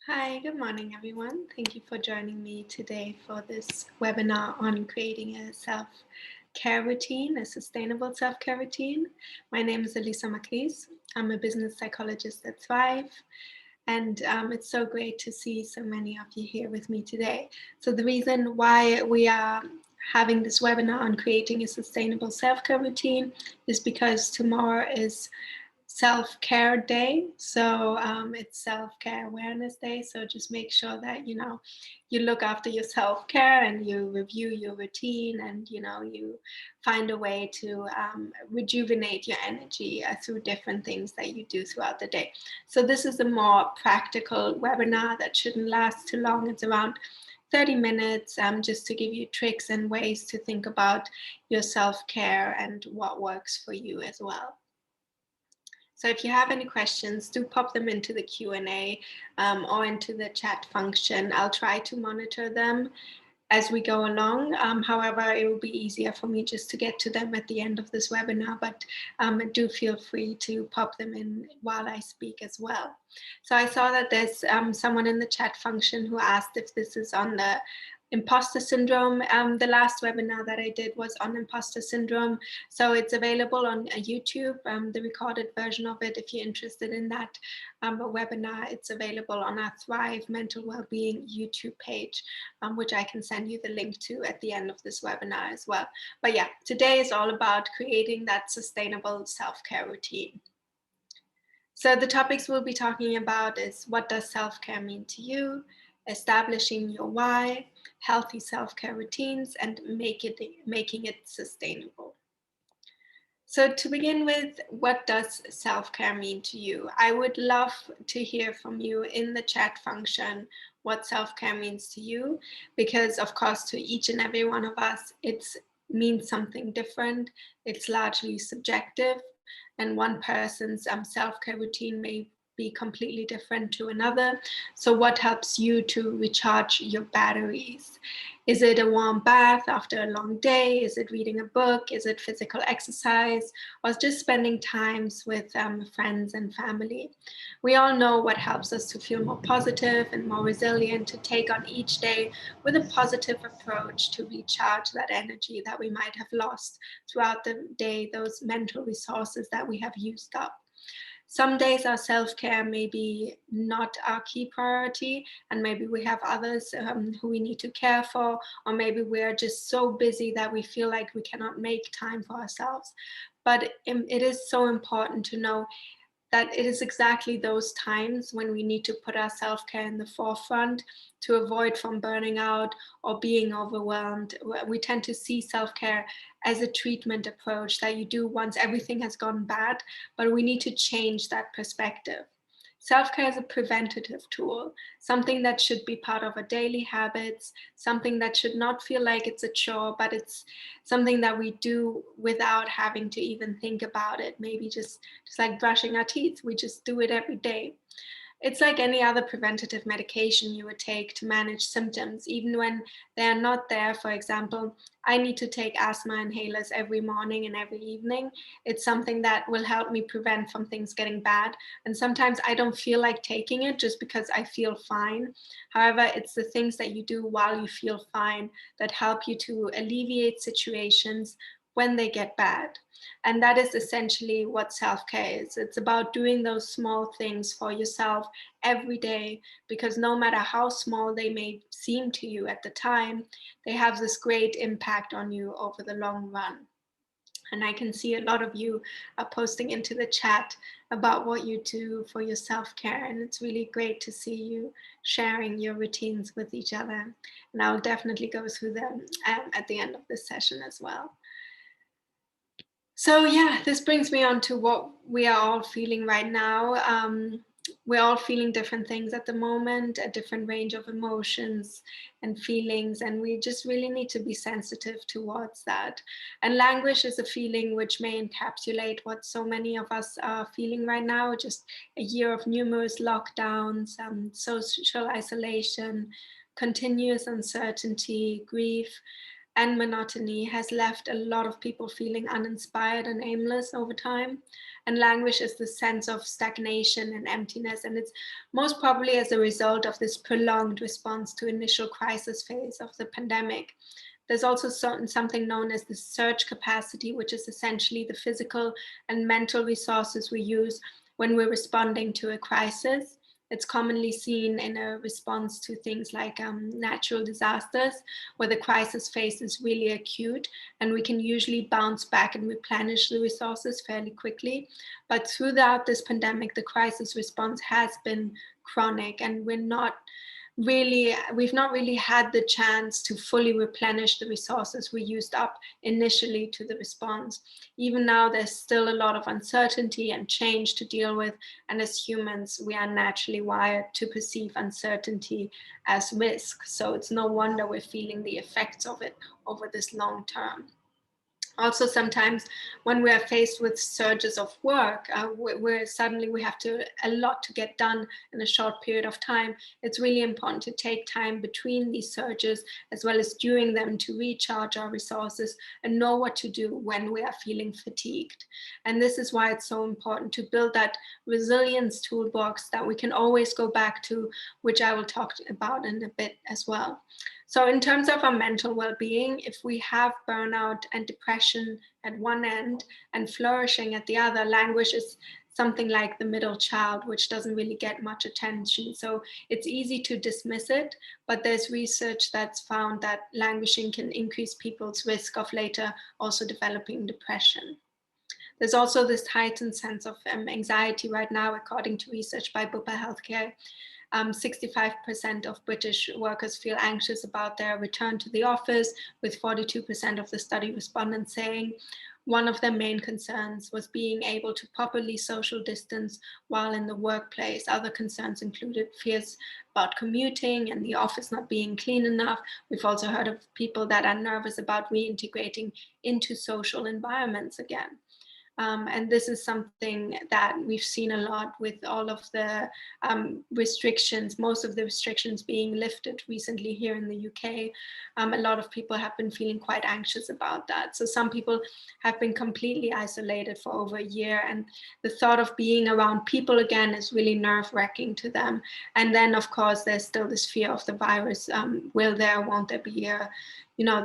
Hi, good morning, everyone. Thank you for joining me today for this webinar on creating a self-care routine, a sustainable self-care routine. My name is Elissa Makris. I'm a business psychologist at Thrive, and it's so great to see so many of you here with me today. So the reason why we are having this webinar on creating a sustainable self-care routine is because tomorrow is self-care day, so it's self-care awareness day. So just make sure that you look after your self-care and you review your routine, and you find a way to rejuvenate your energy through different things that you do throughout the day. So this is a more practical webinar that shouldn't last too long. It's around 30 minutes, just to give you tricks and ways to think about your self-care and what works for you as well. So if you have any questions, do pop them into the Q&A or into the chat function. I'll try to monitor them as we go along. However, it will be easier for me just to get to them at the end of this webinar, but do feel free to pop them in while I speak as well. So I saw that there's someone in the chat function who asked if this is on the imposter syndrome. The last webinar that I did was on imposter syndrome, so it's available on YouTube, the recorded version of it. If you're interested in that webinar, it's available on our Thrive Mental Wellbeing YouTube page, which I can send you the link to at the end of this webinar as well. But yeah, today is all about creating that sustainable self-care routine. So the topics we'll be talking about is: what does self-care mean to you? Establishing your why, healthy self-care routines, and making it sustainable. So to begin with, what does self-care mean to you? I would love to hear from you in the chat function what self-care means to you, because of course to each and every one of us it means something different. It's largely subjective, and one person's self-care routine may be completely different to another. So what helps you to recharge your batteries? Is it a warm bath after a long day? Is it reading a book? Is it physical exercise? Or just spending times with friends and family? We all know what helps us to feel more positive and more resilient, to take on each day with a positive approach, to recharge that energy that we might have lost throughout the day, those mental resources that we have used up. Some days our self-care may be not our key priority, and maybe we have others who we need to care for, or maybe we are just so busy that we feel like we cannot make time for ourselves. But it is so important to know that it is exactly those times when we need to put our self-care in the forefront to avoid from burning out or being overwhelmed. We tend to see self-care as a treatment approach that you do once everything has gone bad, but we need to change that perspective. Self-care is a preventative tool, something that should be part of our daily habits, something that should not feel like it's a chore, but it's something that we do without having to even think about it. Maybe just like brushing our teeth, we just do it every day. It's like any other preventative medication you would take to manage symptoms, even when they are not there. For example, I need to take asthma inhalers every morning and every evening. It's something that will help me prevent from things getting bad. And sometimes I don't feel like taking it just because I feel fine. However, it's the things that you do while you feel fine that help you to alleviate situations when they get bad. And that is essentially what self-care is. It's about doing those small things for yourself every day, because no matter how small they may seem to you at the time, they have this great impact on you over the long run. And I can see a lot of you are posting into the chat about what you do for your self-care. And it's really great to see you sharing your routines with each other. And I'll definitely go through them at the end of this session as well. So yeah, this brings me on to what we are all feeling right now. We're all feeling different things at the moment, a different range of emotions and feelings, and we just really need to be sensitive towards that. And language is a feeling which may encapsulate what so many of us are feeling right now: just a year of numerous lockdowns, social isolation, continuous uncertainty, grief. and monotony has left a lot of people feeling uninspired and aimless over time. And languish is the sense of stagnation and emptiness, and it's most probably as a result of this prolonged response to initial crisis phase of the pandemic. There's also something known as the surge capacity, which is essentially the physical and mental resources we use when we're responding to a crisis. It's commonly seen in a response to things like natural disasters, where the crisis phase is really acute, and we can usually bounce back and replenish the resources fairly quickly. But throughout this pandemic, the crisis response has been chronic, and we've not really had the chance to fully replenish the resources we used up initially to the response. Even now, there's still a lot of uncertainty and change to deal with. And as humans, we are naturally wired to perceive uncertainty as risk. So it's no wonder we're feeling the effects of it over this long term. Also, sometimes when we are faced with surges of work, where suddenly we have a lot to get done in a short period of time, it's really important to take time between these surges as well as during them to recharge our resources and know what to do when we are feeling fatigued. And this is why it's so important to build that resilience toolbox that we can always go back to, which I will talk about in a bit as well. So in terms of our mental well-being, if we have burnout and depression at one end and flourishing at the other, languish is something like the middle child, which doesn't really get much attention. So it's easy to dismiss it, but there's research that's found that languishing can increase people's risk of later also developing depression. There's also this heightened sense of anxiety right now, according to research by Bupa Healthcare. 65% of British workers feel anxious about their return to the office, with 42% of the study respondents saying one of their main concerns was being able to properly social distance while in the workplace. Other concerns included fears about commuting and the office not being clean enough. We've also heard of people that are nervous about reintegrating into social environments again. And this is something that we've seen a lot with all of the restrictions, most of the restrictions being lifted recently here in the UK. A lot of people have been feeling quite anxious about that. So some people have been completely isolated for over a year, and the thought of being around people again is really nerve-wracking to them. And then, of course, there's still this fear of the virus. Won't there be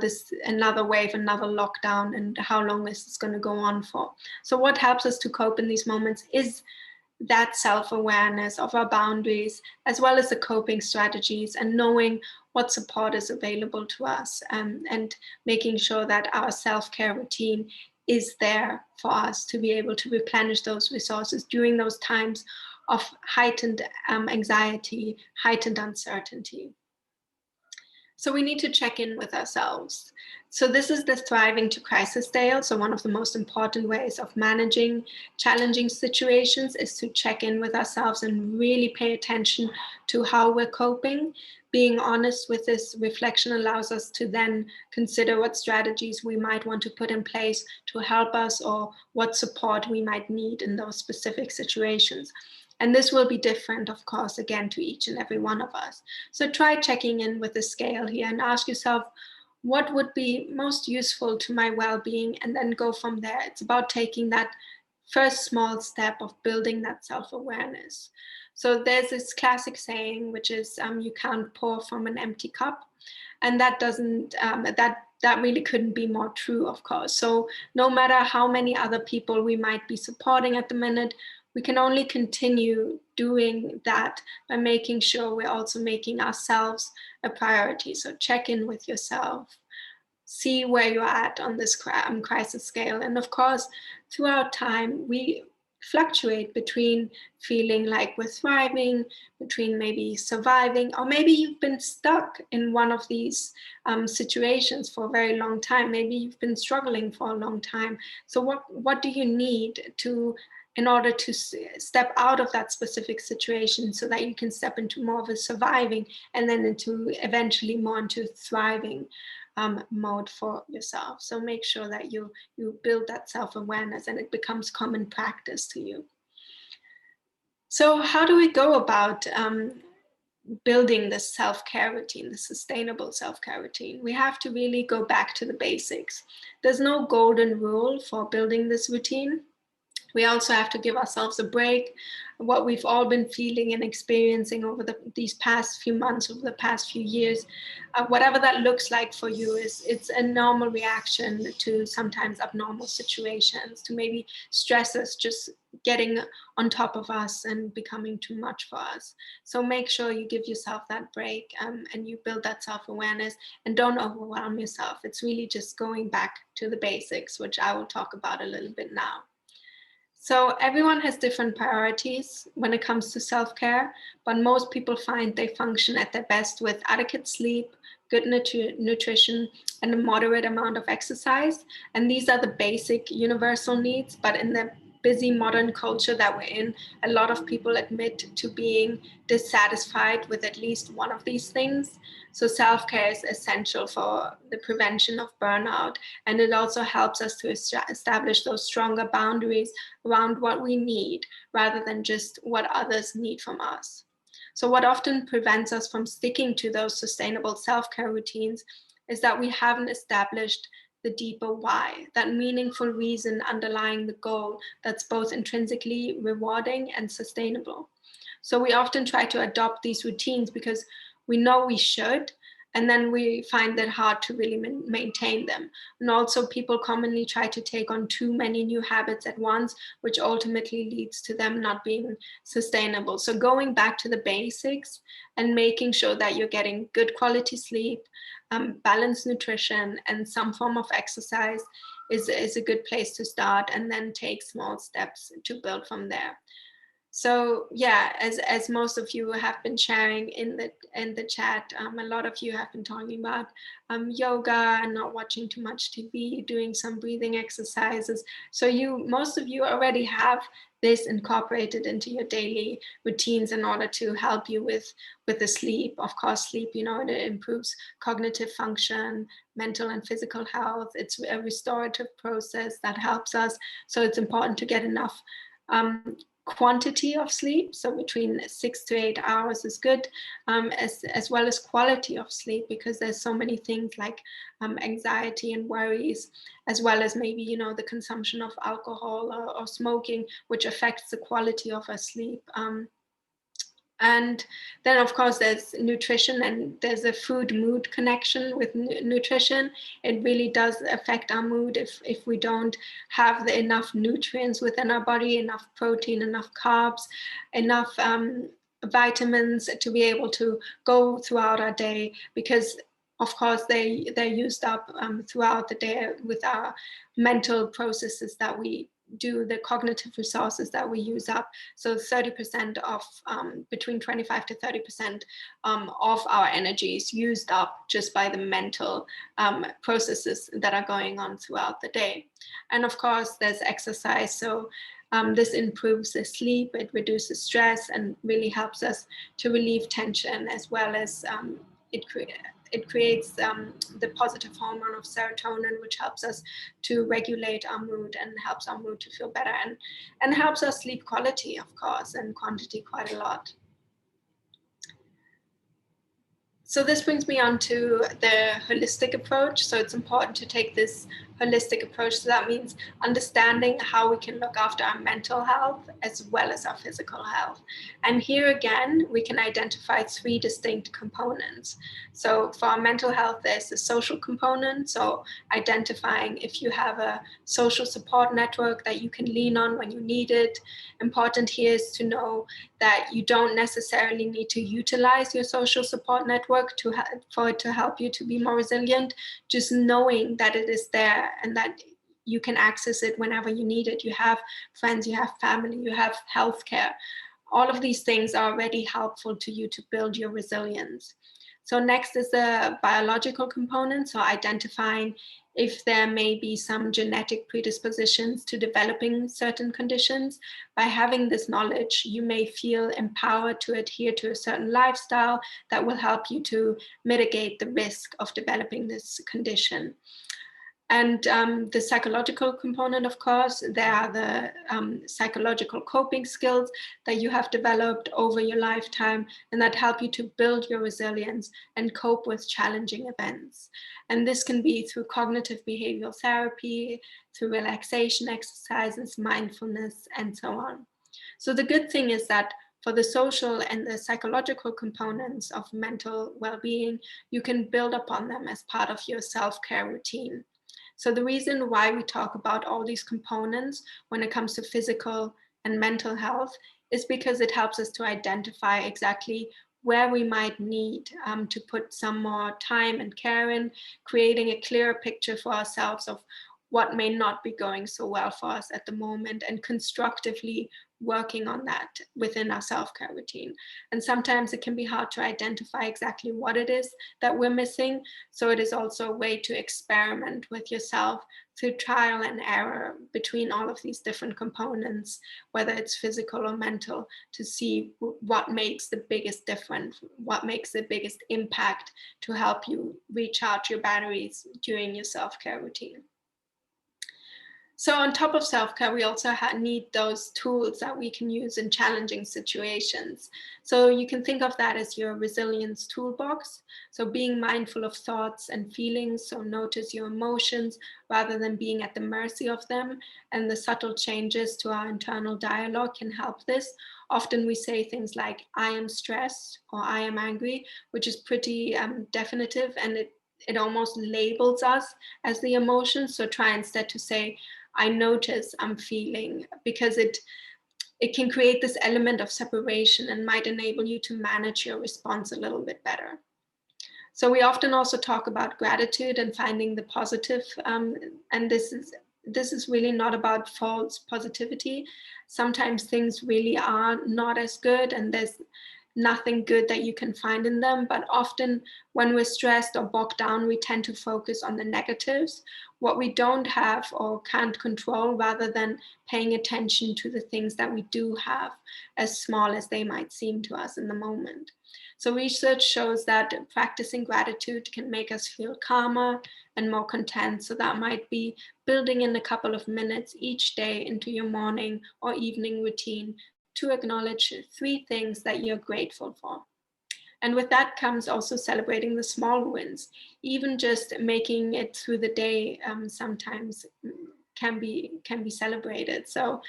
this another wave, another lockdown, and how long is this going to go on for? So what helps us to cope in these moments is that self-awareness of our boundaries, as well as the coping strategies, and knowing what support is available to us, and making sure that our self-care routine is there for us to be able to replenish those resources during those times of heightened anxiety, heightened uncertainty. So we need to check in with ourselves. So this is the thriving to crisis scale. So one of the most important ways of managing challenging situations is to check in with ourselves and really pay attention to how we're coping. Being honest with this reflection allows us to then consider what strategies we might want to put in place to help us, or what support we might need in those specific situations. And this will be different, of course, again, to each and every one of us. So try checking in with the scale here and ask yourself, what would be most useful to my well-being? And then go from there. It's about taking that first small step of building that self-awareness. So there's this classic saying, which is you can't pour from an empty cup. And that doesn't, that really couldn't be more true, of course. So no matter how many other people we might be supporting at the minute, we can only continue doing that by making sure we're also making ourselves a priority. So check in with yourself, see where you're at on this crisis scale. And of course, throughout time, we fluctuate between feeling like we're thriving, between maybe surviving, or maybe you've been stuck in one of these situations for a very long time. Maybe you've been struggling for a long time. So what do you need in order to step out of that specific situation, so that you can step into more of a surviving, and then eventually more into thriving mode for yourself. So make sure that you build that self-awareness and it becomes common practice to you. So how do we go about building the self-care routine, the sustainable self-care routine, we have to really go back to the basics. There's no golden rule for building this routine. We also have to give ourselves a break. What we've all been feeling and experiencing over these past few months, over the past few years, whatever that looks like for you, it's a normal reaction to sometimes abnormal situations, to maybe stresses just getting on top of us and becoming too much for us. So make sure you give yourself that break, and you build that self-awareness, and don't overwhelm yourself. It's really just going back to the basics, which I will talk about a little bit now. So everyone has different priorities when it comes to self-care, but most people find they function at their best with adequate sleep, good nutrition, and a moderate amount of exercise. And these are the basic universal needs, but in the busy modern culture that we're in, a lot of people admit to being dissatisfied with at least one of these things. So self-care is essential for the prevention of burnout, and it also helps us to establish those stronger boundaries around what we need rather than just what others need from us. So what often prevents us from sticking to those sustainable self-care routines is that we haven't established the deeper why, that meaningful reason underlying the goal that's both intrinsically rewarding and sustainable. So we often try to adopt these routines because we know we should, and then we find it hard to really maintain them. And also people commonly try to take on too many new habits at once, which ultimately leads to them not being sustainable. So going back to the basics and making sure that you're getting good quality sleep, balanced nutrition, and some form of exercise is a good place to start, and then take small steps to build from there. So yeah, as most of you have been sharing in the chat, a lot of you have been talking about yoga and not watching too much TV, doing some breathing exercises. So most of you already have this incorporated into your daily routines in order to help you with the sleep. Of course, sleep, it improves cognitive function, mental and physical health. It's a restorative process that helps us. So it's important to get enough quantity of sleep, so between 6 to 8 hours is good, as well as quality of sleep, because there's so many things like anxiety and worries, as well as maybe the consumption of alcohol or smoking, which affects the quality of our sleep. And then, of course, there's nutrition, and there's a food-mood connection with nutrition. It really does affect our mood if we don't have enough nutrients within our body, enough protein, enough carbs, enough vitamins to be able to go throughout our day, because of course they're used up throughout the day with our mental processes that we do, the cognitive resources that we use up. So 30% of between 25 to 30% of our energy is used up just by the mental processes that are going on throughout the day. And of course, there's exercise. So this improves the sleep, it reduces stress, and really helps us to relieve tension, as well as it creates the positive hormone of serotonin, which helps us to regulate our mood and helps our mood to feel better, and helps us sleep quality, of course, and quantity quite a lot. So this brings me on to the holistic approach. So it's important to take this holistic approach. So that means understanding how we can look after our mental health as well as our physical health. And here again, we can identify 3 distinct components. So for our mental health, there's the social component. So identifying if you have a social support network that you can lean on when you need it. Important here is to know that you don't necessarily need to utilize your social support network for it to help you to be more resilient. Just knowing that it is there and that you can access it whenever you need it. You have friends, you have family, you have healthcare. All of these things are already helpful to you to build your resilience. So next is the biological component. So identifying if there may be some genetic predispositions to developing certain conditions. By having this knowledge, you may feel empowered to adhere to a certain lifestyle that will help you to mitigate the risk of developing this condition. And the psychological component, of course, there are the psychological coping skills that you have developed over your lifetime and that help you to build your resilience and cope with challenging events. And this can be through cognitive behavioral therapy, through relaxation exercises, mindfulness, and so on. So the good thing is that for the social and the psychological components of mental well-being, you can build upon them as part of your self-care routine. So the reason why we talk about all these components when it comes to physical and mental health is because it helps us to identify exactly where we might need to put some more time and care in, creating a clearer picture for ourselves of what may not be going so well for us at the moment, and constructively working on that within our self-care routine. And sometimes it can be hard to identify exactly what it is that we're missing. So it is also a way to experiment with yourself through trial and error between all of these different components, whether it's physical or mental, to see what makes the biggest difference, what makes the biggest impact to help you recharge your batteries during your self-care routine. So on top of self-care, we also need those tools that we can use in challenging situations. So you can think of that as your resilience toolbox. So being mindful of thoughts and feelings, so notice your emotions rather than being at the mercy of them. And the subtle changes to our internal dialogue can help this. Often we say things like, I am stressed or I am angry, which is pretty definitive, and it almost labels us as the emotion. So try instead to say, I notice I'm feeling, because it can create this element of separation and might enable you to manage your response a little bit better. So we often also talk about gratitude and finding the positive, and this is really not about false positivity. Sometimes things really are not as good, and there's nothing good that you can find in them. But often when we're stressed or bogged down, we tend to focus on the negatives, what we don't have or can't control, rather than paying attention to the things that we do have, as small as they might seem to us in the moment. So research shows that practicing gratitude can make us feel calmer and more content. So that might be building in a couple of minutes each day into your morning or evening routine to acknowledge 3 things that you're grateful for. And with that comes also celebrating the small wins. Even just making it through the day sometimes can be celebrated. So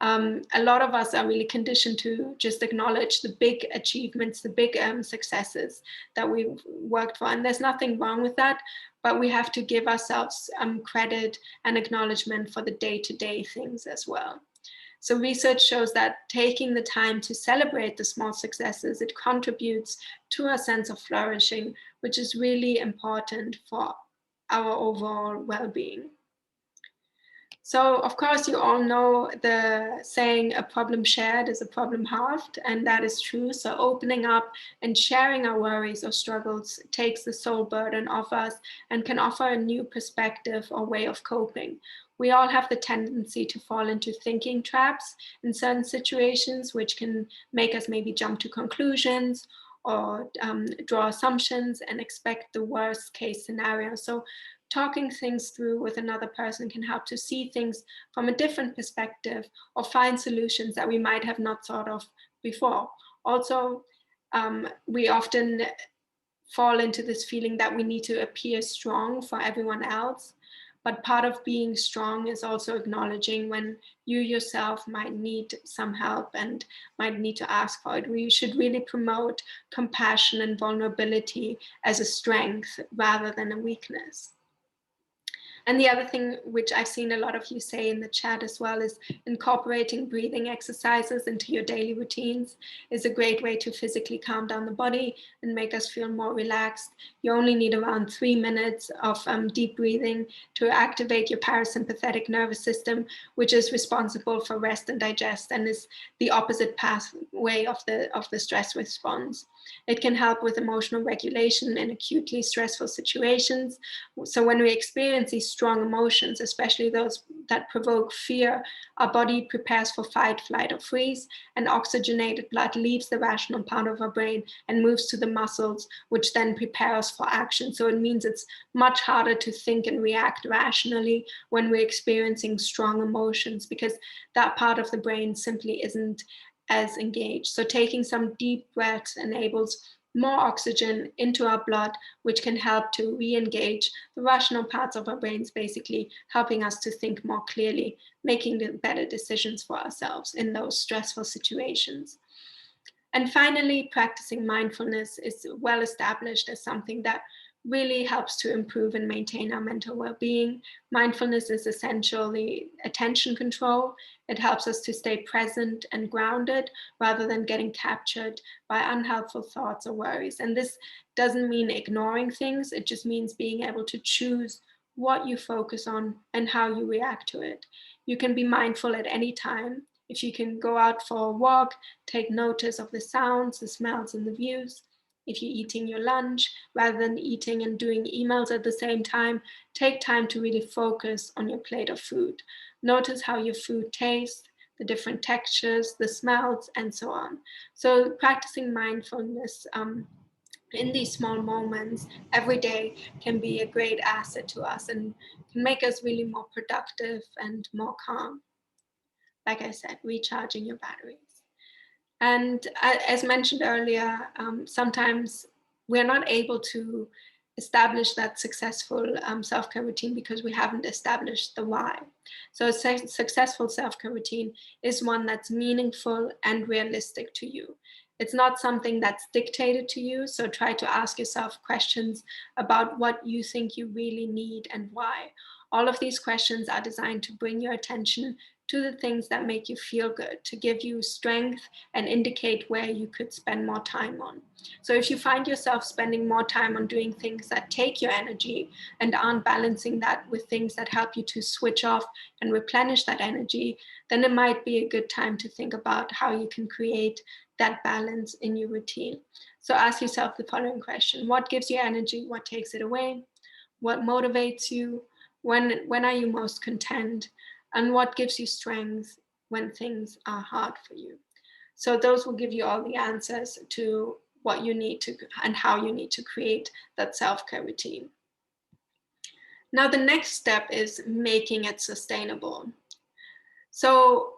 a lot of us are really conditioned to just acknowledge the big achievements, the big successes that we've worked for. And there's nothing wrong with that, but we have to give ourselves credit and acknowledgement for the day-to-day things as well. So research shows that taking the time to celebrate the small successes, it contributes to a sense of flourishing, which is really important for our overall well-being. So of course, you all know the saying, a problem shared is a problem halved, and that is true. So opening up and sharing our worries or struggles takes the sole burden off us and can offer a new perspective or way of coping. We all have the tendency to fall into thinking traps in certain situations, which can make us maybe jump to conclusions or draw assumptions and expect the worst case scenario. So talking things through with another person can help to see things from a different perspective or find solutions that we might have not thought of before. Also, we often fall into this feeling that we need to appear strong for everyone else. But part of being strong is also acknowledging when you yourself might need some help and might need to ask for it. We should really promote compassion and vulnerability as a strength rather than a weakness. And the other thing, which I've seen a lot of you say in the chat as well, is incorporating breathing exercises into your daily routines is a great way to physically calm down the body and make us feel more relaxed. You only need around 3 minutes of deep breathing to activate your parasympathetic nervous system, which is responsible for rest and digest and is the opposite pathway of the stress response. It can help with emotional regulation in acutely stressful situations. So when we experience these strong emotions, especially those that provoke fear, our body prepares for fight, flight, or freeze, and oxygenated blood leaves the rational part of our brain and moves to the muscles, which then prepare us for action. So it means it's much harder to think and react rationally when we're experiencing strong emotions, because that part of the brain simply isn't as engaged. So taking some deep breaths enables more oxygen into our blood, which can help to re-engage the rational parts of our brains, basically helping us to think more clearly, making the better decisions for ourselves in those stressful situations. And finally, practicing mindfulness is well established as something that really helps to improve and maintain our mental well-being. Mindfulness is essentially attention control. It helps us to stay present and grounded rather than getting captured by unhelpful thoughts or worries. And this doesn't mean ignoring things. It just means being able to choose what you focus on and how you react to it. You can be mindful at any time. If you can go out for a walk, take notice of the sounds, the smells, and the views. If you're eating your lunch, rather than eating and doing emails at the same time, take time to really focus on your plate of food. Notice how your food tastes, the different textures, the smells, and so on. So practicing mindfulness in these small moments every day can be a great asset to us and can make us really more productive and more calm. Like I said, recharging your batteries. And as mentioned earlier, sometimes we're not able to establish that successful self-care routine because we haven't established the why. So a successful self-care routine is one that's meaningful and realistic to you. It's not something that's dictated to you. So try to ask yourself questions about what you think you really need and why. All of these questions are designed to bring your attention to the things that make you feel good, to give you strength and indicate where you could spend more time on. So if you find yourself spending more time on doing things that take your energy and aren't balancing that with things that help you to switch off and replenish that energy, then it might be a good time to think about how you can create that balance in your routine. So ask yourself the following question: what gives you energy? What takes it away? What motivates you? When are you most content? And what gives you strength when things are hard for you? So those will give you all the answers to what you need to and how you need to create that self-care routine. Now, the next step is making it sustainable. So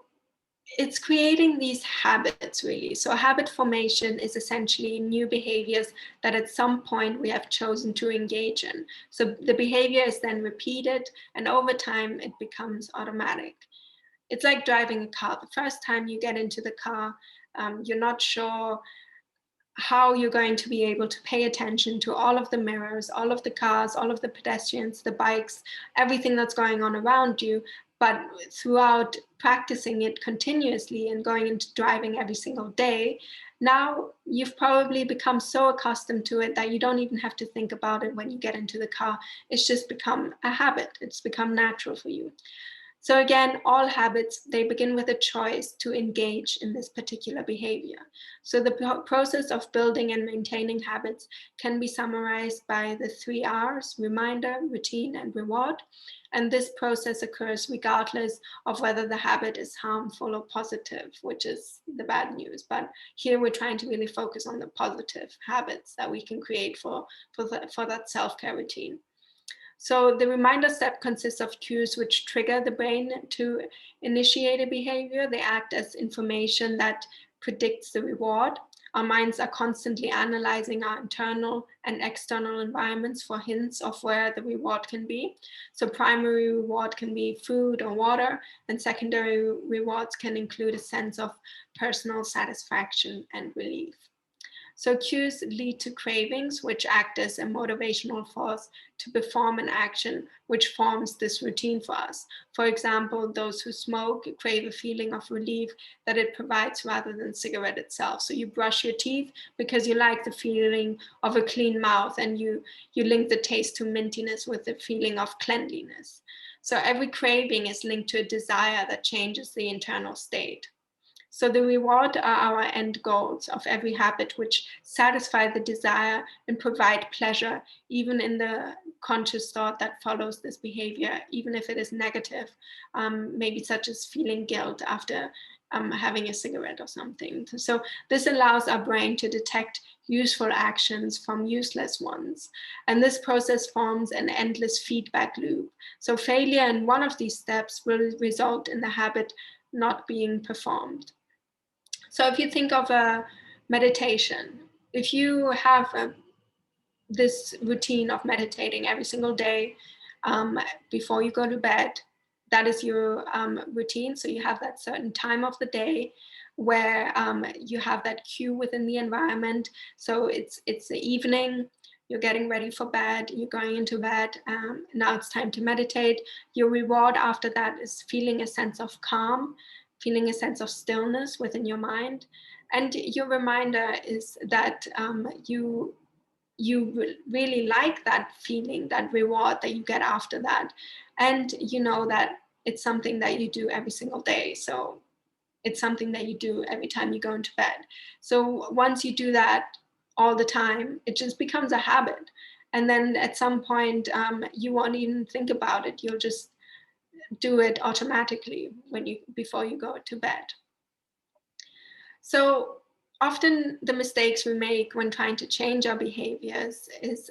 it's creating these habits, really. So habit formation is essentially new behaviors that at some point we have chosen to engage in. So the behavior is then repeated, and over time it becomes automatic. It's like driving a car. The first time you get into the car, you're not sure how you're going to be able to pay attention to all of the mirrors, all of the cars, all of the pedestrians, the bikes, everything that's going on around you. But throughout practicing it continuously and going into driving every single day, now you've probably become so accustomed to it that you don't even have to think about it when you get into the car. It's just become a habit. It's become natural for you. So again, all habits, they begin with a choice to engage in this particular behavior. So the process of building and maintaining habits can be summarized by the 3 R's: reminder, routine, and reward. And this process occurs regardless of whether the habit is harmful or positive, which is the bad news. But here we're trying to really focus on the positive habits that we can create for that self-care routine. So the reminder step consists of cues which trigger the brain to initiate a behavior. They act as information that predicts the reward. Our minds are constantly analyzing our internal and external environments for hints of where the reward can be. So primary reward can be food or water, and secondary rewards can include a sense of personal satisfaction and relief. So cues lead to cravings, which act as a motivational force to perform an action, which forms this routine for us. For example, those who smoke crave a feeling of relief that it provides rather than cigarette itself. So you brush your teeth because you like the feeling of a clean mouth, and you link the taste to mintiness with the feeling of cleanliness. So every craving is linked to a desire that changes the internal state. So the reward are our end goals of every habit, which satisfy the desire and provide pleasure, even in the conscious thought that follows this behavior, even if it is negative, maybe such as feeling guilt after having a cigarette or something. So this allows our brain to detect useful actions from useless ones. And this process forms an endless feedback loop. So failure in one of these steps will result in the habit not being performed. So if you think of a meditation, if you have this routine of meditating every single day before you go to bed, that is your routine. So you have that certain time of the day where you have that cue within the environment. So it's the evening, you're getting ready for bed, you're going into bed, now it's time to meditate. Your reward after that is feeling a sense of calm, feeling a sense of stillness within your mind. And your reminder is that you really like that feeling, that reward that you get after that. And you know that it's something that you do every single day. So it's something that you do every time you go into bed. So once you do that all the time, it just becomes a habit. And then at some point, you won't even think about it. You'll just do it automatically before you go to bed. So often the mistakes we make when trying to change our behaviors is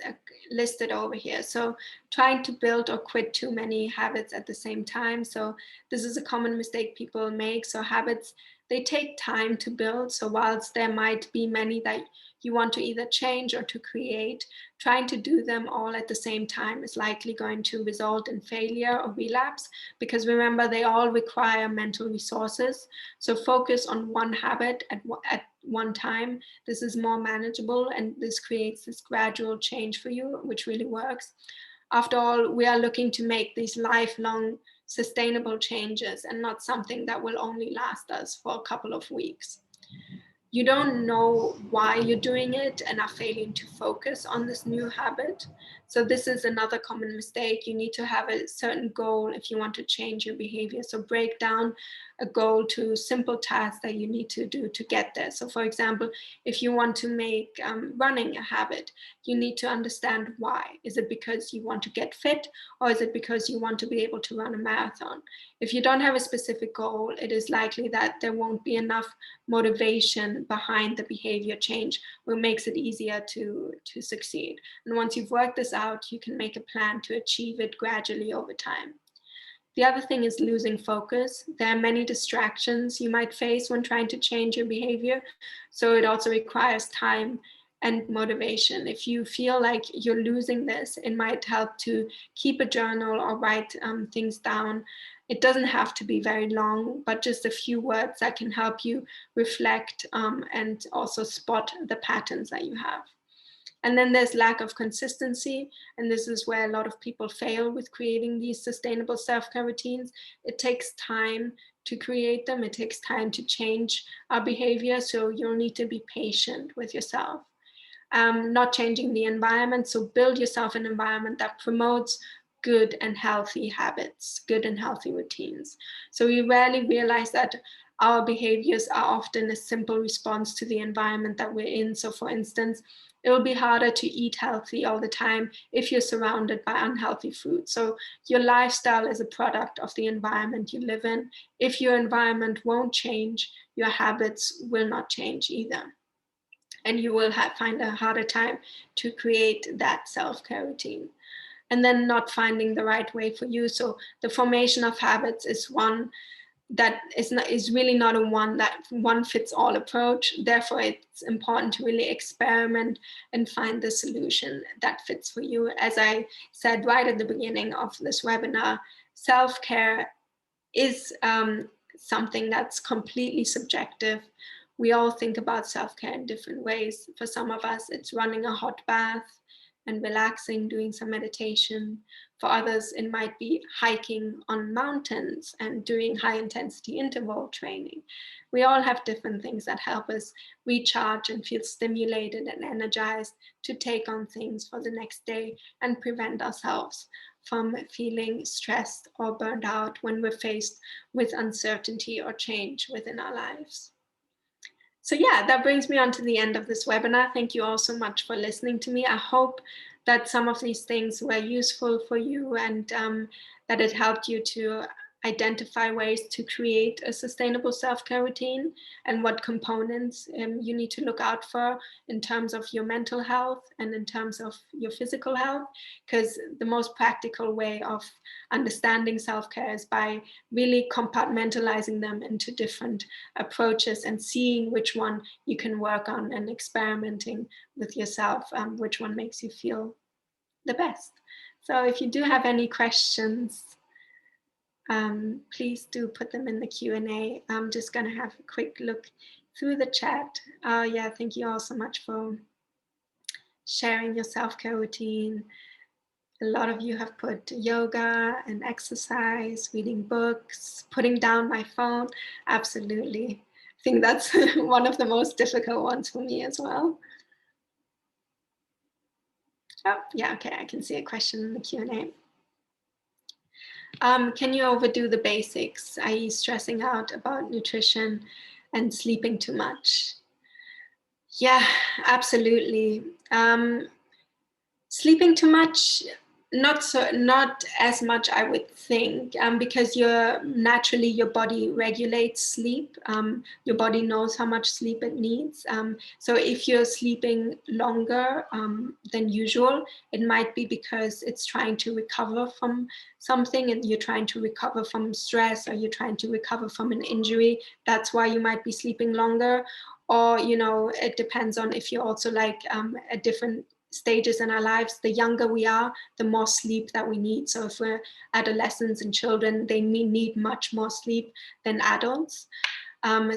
listed over here. So trying to build or quit too many habits at the same time. So this is a common mistake people make. So habits, they take time to build. So whilst there might be many that you want to either change or to create, trying to do them all at the same time is likely going to result in failure or relapse, because remember, they all require mental resources. So focus on one habit at one time. This is more manageable, and this creates this gradual change for you, which really works. After all, we are looking to make these lifelong sustainable changes and not something that will only last us for a couple of weeks. You don't know why you're doing it and are failing to focus on this new habit. So this is another common mistake. You need to have a certain goal if you want to change your behavior. So break down a goal to simple tasks that you need to do to get there. So for example, if you want to make running a habit, you need to understand why. Is it because you want to get fit, or is it because you want to be able to run a marathon? If you don't have a specific goal, it is likely that there won't be enough motivation behind the behavior change, what makes it easier to succeed. And once you've worked this out, you can make a plan to achieve it gradually over time. The other thing is losing focus. There are many distractions you might face when trying to change your behavior. So it also requires time and motivation. If you feel like you're losing this, it might help to keep a journal or write things down. It doesn't have to be very long, but just a few words that can help you reflect and also spot the patterns that you have. And then there's lack of consistency. And this is where a lot of people fail with creating these sustainable self-care routines. It takes time to create them. It takes time to change our behavior. So you'll need to be patient with yourself. Not changing the environment. So build yourself an environment that promotes good and healthy habits, good and healthy routines. So we rarely realize that our behaviors are often a simple response to the environment that we're in. So for instance, it will be harder to eat healthy all the time if you're surrounded by unhealthy food. So your lifestyle is a product of the environment you live in. If your environment won't change, your habits will not change either. And you will find a harder time to create that self-care routine. And then not finding the right way for you. So the formation of habits is one that is really not a one fits all approach. Therefore, it's important to really experiment and find the solution that fits for you. As I said right at the beginning of this webinar, self-care is something that's completely subjective. We all think about self-care in different ways. For some of us, it's running a hot bath and relaxing, doing some meditation. For others, it might be hiking on mountains and doing high intensity interval training. We all have different things that help us recharge and feel stimulated and energized to take on things for the next day and prevent ourselves from feeling stressed or burned out when we're faced with uncertainty or change within our lives. So yeah, that brings me on to the end of this webinar. Thank you all so much for listening to me. I hope that some of these things were useful for you, and that it helped you to identify ways to create a sustainable self-care routine and what components you need to look out for in terms of your mental health and in terms of your physical health, because the most practical way of understanding self-care is by really compartmentalizing them into different approaches and seeing which one you can work on and experimenting with yourself, which one makes you feel the best. So if you do have any questions, please do put them in the Q&A. I'm just going to have a quick look through the chat. Yeah, thank you all so much for sharing your self-care routine. A lot of you have put yoga and exercise, reading books, putting down my phone. Absolutely. I think that's one of the most difficult ones for me as well. Oh, yeah, okay, I can see a question in the Q&A. Can you overdo the basics, i.e. stressing out about nutrition and sleeping too much? Yeah, absolutely. Sleeping too much, not as much, I would think, because your body regulates sleep. Your body knows how much sleep it needs. So if you're sleeping longer than usual, it might be because it's trying to recover from something, and you're trying to recover from stress, or you're trying to recover from an injury. That's why you might be sleeping longer. Or, it depends on if you're also like at different stages in our lives. The younger we are, the more sleep that we need. So if we're adolescents and children, they need much more sleep than adults.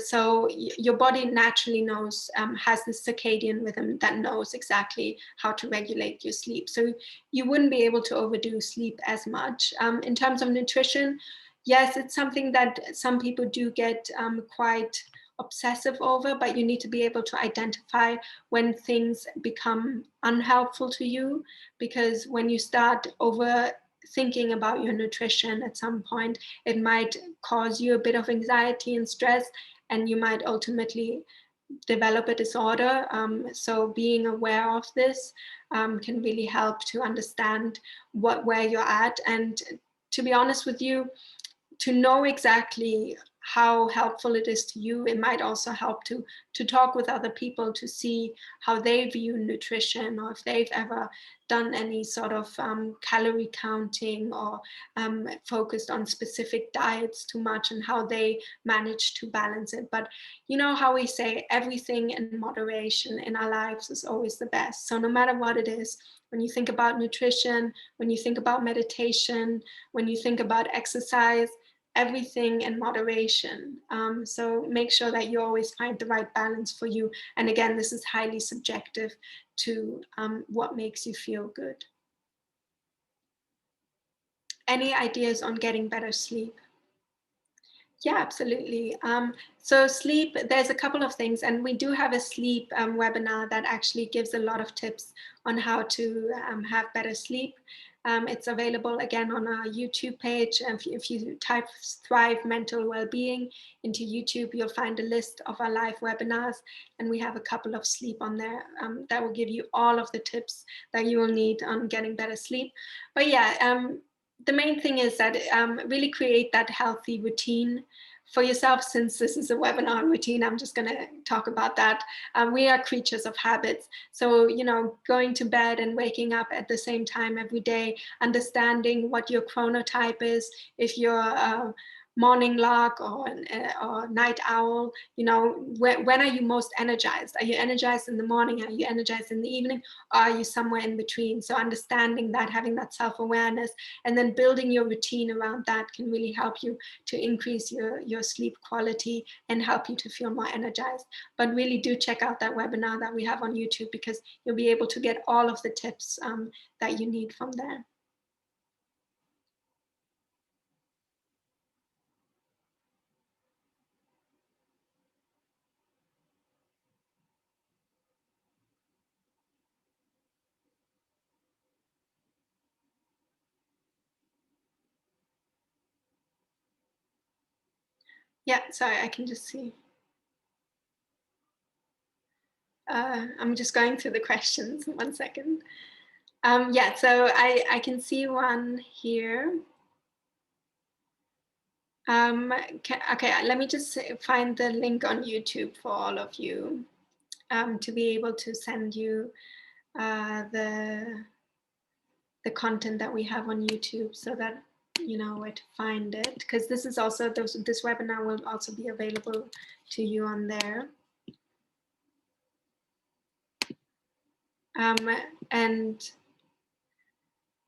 So your body naturally knows, has this circadian rhythm that knows exactly how to regulate your sleep. So you wouldn't be able to overdo sleep as much. In terms of nutrition, yes, it's something that some people do get quite obsessive over, but you need to be able to identify when things become unhelpful to you, because when you start over thinking about your nutrition at some point, it might cause you a bit of anxiety and stress, and you might ultimately develop a disorder. So being aware of this can really help to understand where you're at. And to be honest with you, to know exactly how helpful it is to you, it might also help to talk with other people to see how they view nutrition, or if they've ever done any sort of calorie counting, or focused on specific diets too much, and how they manage to balance it. But you know how we say everything in moderation in our lives is always the best. So no matter what it is, when you think about nutrition, when you think about meditation, when you think about exercise, everything in moderation. So make sure that you always find the right balance for you. And again, this is highly subjective to what makes you feel good. Any ideas on getting better sleep? Yeah, absolutely. So sleep, there's a couple of things, and we do have a sleep webinar that actually gives a lot of tips on how to have better sleep. It's available again on our YouTube page. If you type Thrive Mental Wellbeing into YouTube, you'll find a list of our live webinars, and we have a couple of sleep on there that will give you all of the tips that you will need on getting better sleep. But yeah, the main thing is that really create that healthy routine for yourself. Since this is a webinar routine, I'm just going to talk about that. We are creatures of habits. So, going to bed and waking up at the same time every day, understanding what your chronotype is, if you're morning lark or night owl, when are you most energized? Are you energized in the morning? Are you energized in the evening? Or are you somewhere in between? So understanding that, having that self-awareness, and then building your routine around that can really help you to increase your sleep quality and help you to feel more energized. But really do check out that webinar that we have on YouTube, because you'll be able to get all of the tips that you need from there. Yeah, sorry, I can just see. I'm just going through the questions. 1 second. Yeah, so I can see one here. Okay, let me just find the link on YouTube for all of you to be able to send you the content that we have on YouTube so that you know where to find it, because this is also this webinar will also be available to you on there. And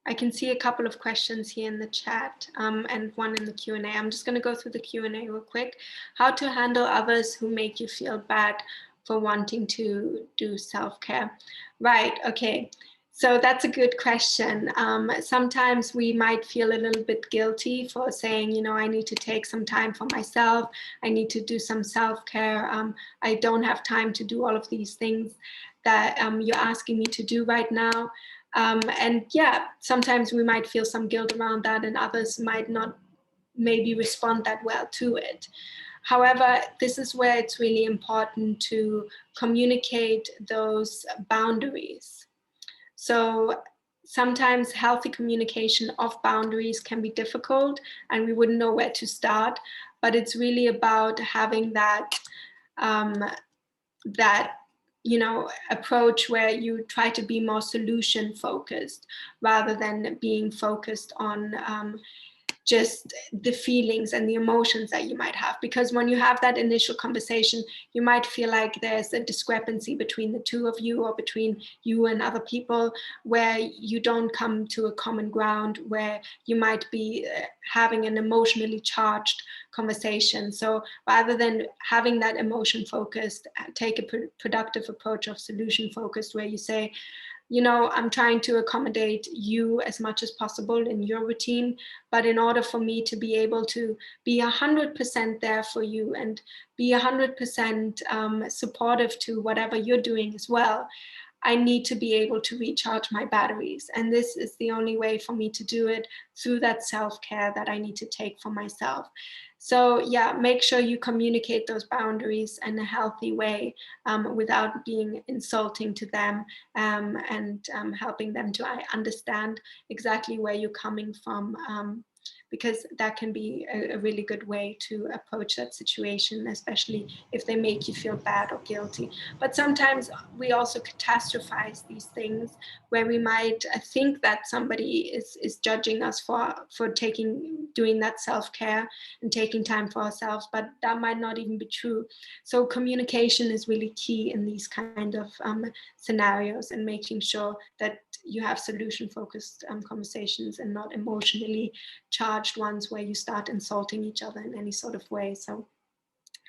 I can see a couple of questions here in the chat and one in the Q&A. I'm just going to go through the Q&A real quick. How to handle others who make you feel bad for wanting to do self-care. Right, okay. So that's a good question. Sometimes we might feel a little bit guilty for saying, you know, I need to take some time for myself. I need to do some self-care. I don't have time to do all of these things that you're asking me to do right now. And yeah, sometimes we might feel some guilt around that, and others might not maybe respond that well to it. However, this is where it's really important to communicate those boundaries. So sometimes healthy communication of boundaries can be difficult and we wouldn't know where to start, but it's really about having that you know, approach where you try to be more solution focused rather than being focused on just the feelings and the emotions that you might have. Because when you have that initial conversation, you might feel like there's a discrepancy between the two of you or between you and other people, where you don't come to a common ground, where you might be having an emotionally charged conversation. So rather than having that emotion focused, take a productive approach of solution focused, where you say, you know, I'm trying to accommodate you as much as possible in your routine, but in order for me to be able to be 100% there for you and be 100% supportive to whatever you're doing as well, I need to be able to recharge my batteries. And this is the only way for me to do it, through that self-care that I need to take for myself. So yeah, make sure you communicate those boundaries in a healthy way without being insulting to them, and helping them to understand exactly where you're coming from. Because that can be a really good way to approach that situation, especially if they make you feel bad or guilty. But sometimes we also catastrophize these things, where we might think that somebody is judging us for doing that self-care and taking time for ourselves, but that might not even be true. So communication is really key in these kind of scenarios, and making sure that you have solution-focused conversations and not emotionally charged ones where you start insulting each other in any sort of way. So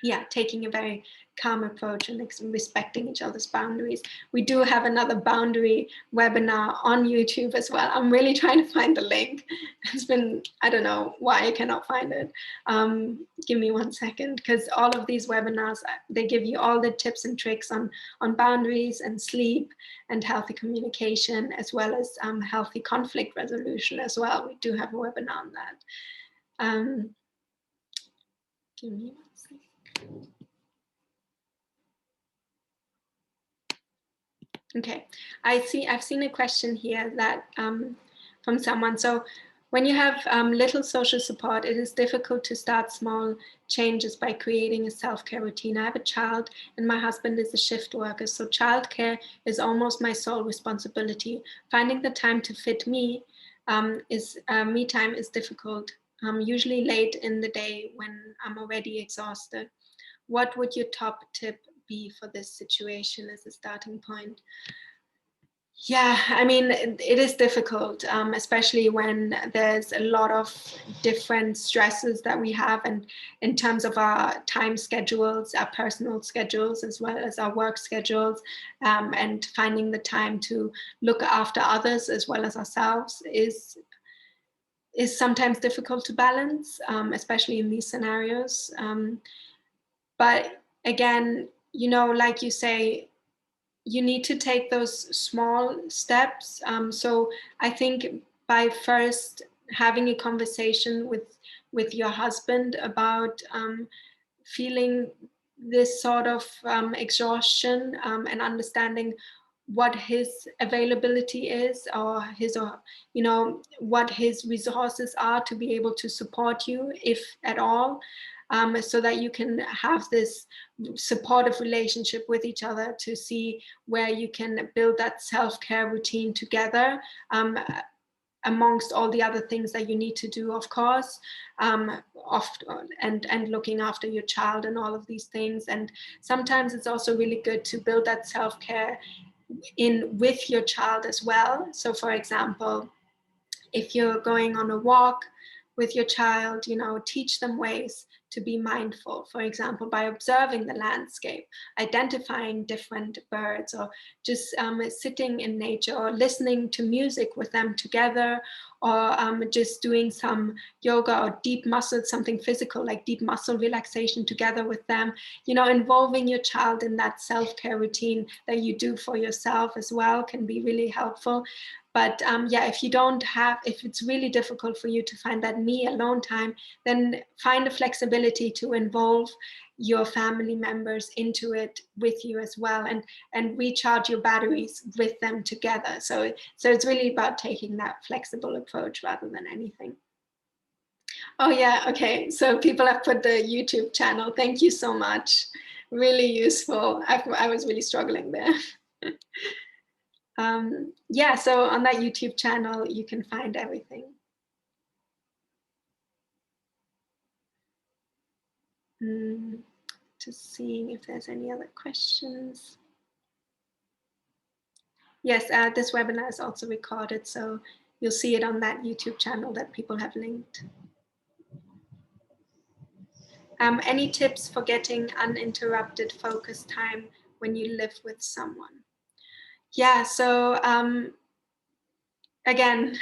yeah, taking a very calm approach and respecting each other's boundaries. We do have another boundary webinar on YouTube as well. I'm really trying to find the link. It's been, I don't know why I cannot find it. Give me 1 second, because all of these webinars, they give you all the tips and tricks on boundaries and sleep and healthy communication, as well as healthy conflict resolution as well. We do have a webinar on that. Give me 1 second. Okay, I've seen a question here that from someone. So when you have little social support, it is difficult to start small changes by creating a self-care routine. I have a child and my husband is a shift worker, so childcare is almost my sole responsibility. Finding the time to fit me time is difficult, usually late in the day when I'm already exhausted. What would your top tip be for this situation as a starting point? Yeah, I mean, it is difficult, especially when there's a lot of different stresses that we have, and in terms of our time schedules, our personal schedules, as well as our work schedules, and finding the time to look after others as well as ourselves is sometimes difficult to balance, especially in these scenarios. But again, you know, like you say, you need to take those small steps. So I think by first having a conversation with your husband about feeling this sort of exhaustion, and understanding what his availability is, or what his resources are to be able to support you, if at all, so that you can have this supportive relationship with each other, to see where you can build that self-care routine together, amongst all the other things that you need to do, of course, and looking after your child and all of these things. And sometimes it's also really good to build that self-care in with your child as well. So for example, if you're going on a walk with your child, teach them ways to be mindful, for example, by observing the landscape, identifying different birds, or just sitting in nature, or listening to music with them together, or just doing some yoga or deep muscle, something physical like deep muscle relaxation together with them, involving your child in that self-care routine that you do for yourself as well can be really helpful. But if it's really difficult for you to find that me alone time, then find a flexibility to involve your family members into it with you as well, and recharge your batteries with them together. So it's really about taking that flexible approach rather than anything. Oh yeah, okay. So people have put the YouTube channel. Thank you so much. Really useful. I was really struggling there. Yeah, so on that YouTube channel, you can find everything. Just seeing if there's any other questions. Yes, this webinar is also recorded, so you'll see it on that YouTube channel that people have linked. Any tips for getting uninterrupted focus time when you live with someone? Yeah, so again,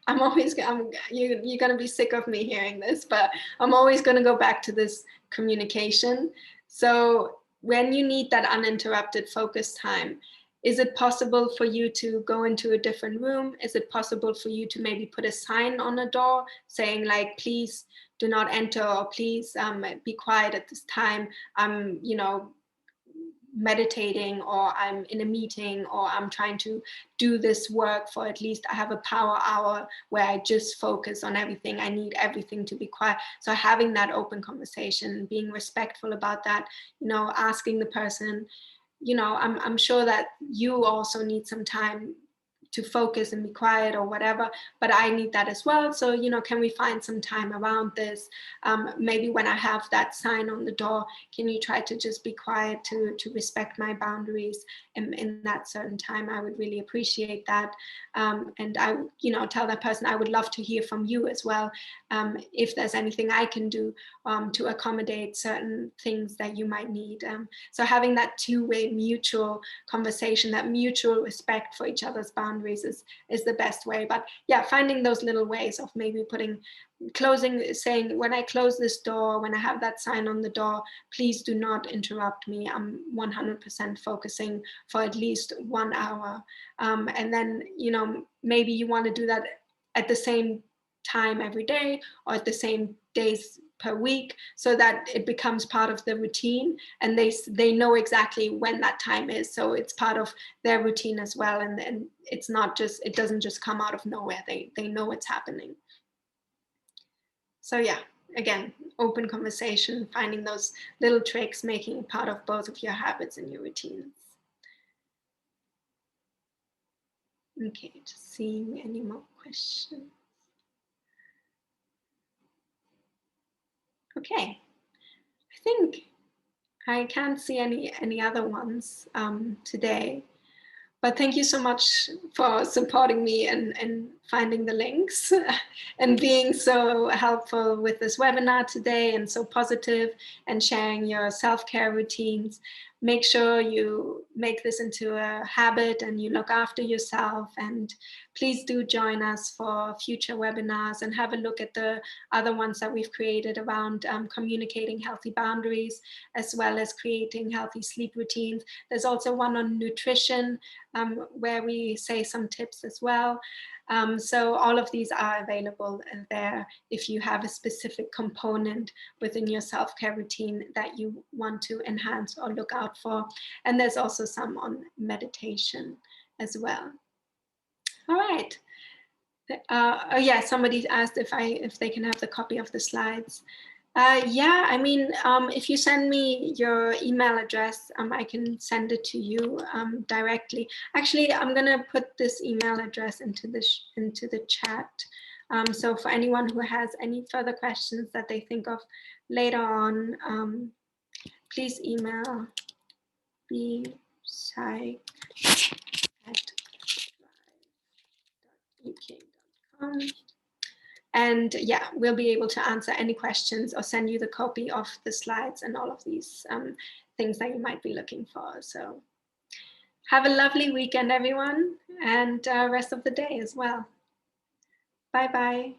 you're going to be sick of me hearing this, but I'm always going to go back to this communication. So when you need that uninterrupted focus time, is it possible for you to go into a different room? Is it possible for you to maybe put a sign on a door saying like, please do not enter, or please be quiet at this time? I'm, meditating, or I'm in a meeting, or I'm trying to do this work for at least I have a power hour where I just focus on everything. I need everything to be quiet. So having that open conversation, being respectful about that, asking the person, I'm sure that you also need some time to focus and be quiet or whatever, but I need that as well. So, can we find some time around this? Maybe when I have that sign on the door, can you try to just be quiet to respect my boundaries in that certain time? I would really appreciate that. And I, tell that person, I would love to hear from you as well. If there's anything I can do to accommodate certain things that you might need. So having that two-way mutual conversation, that mutual respect for each other's boundaries is the best way. But yeah, finding those little ways of maybe saying, when I close this door, when I have that sign on the door, please do not interrupt me. I'm 100% focusing for at least 1 hour. And then, maybe you want to do that at the same time every day, or at the same days per week, so that it becomes part of the routine, and they know exactly when that time is, so it's part of their routine as well, and it doesn't just come out of nowhere. They know it's happening. So yeah, again, open conversation, finding those little tricks, making it part of both of your habits and your routines. Okay, just seeing any more questions. Okay, I think I can't see any other ones today. But thank you so much for supporting me and finding the links and being so helpful with this webinar today, and so positive, and sharing your self-care routines. Make sure you make this into a habit and you look after yourself. And please do join us for future webinars, and have a look at the other ones that we've created around communicating healthy boundaries, as well as creating healthy sleep routines. There's also one on nutrition, where we say some tips as well. So all of these are available there if you have a specific component within your self-care routine that you want to enhance or look out for. And there's also some on meditation as well. All right. Oh yeah, somebody asked if they can have the copy of the slides. Yeah, I mean, if you send me your email address, I can send it to you directly. Actually, I'm gonna put this email address into the chat. So for anyone who has any further questions that they think of later on, please email bpsych@uk.com. And yeah, we'll be able to answer any questions or send you the copy of the slides and all of these things that you might be looking for. So have a lovely weekend, everyone, and rest of the day as well. Bye-bye.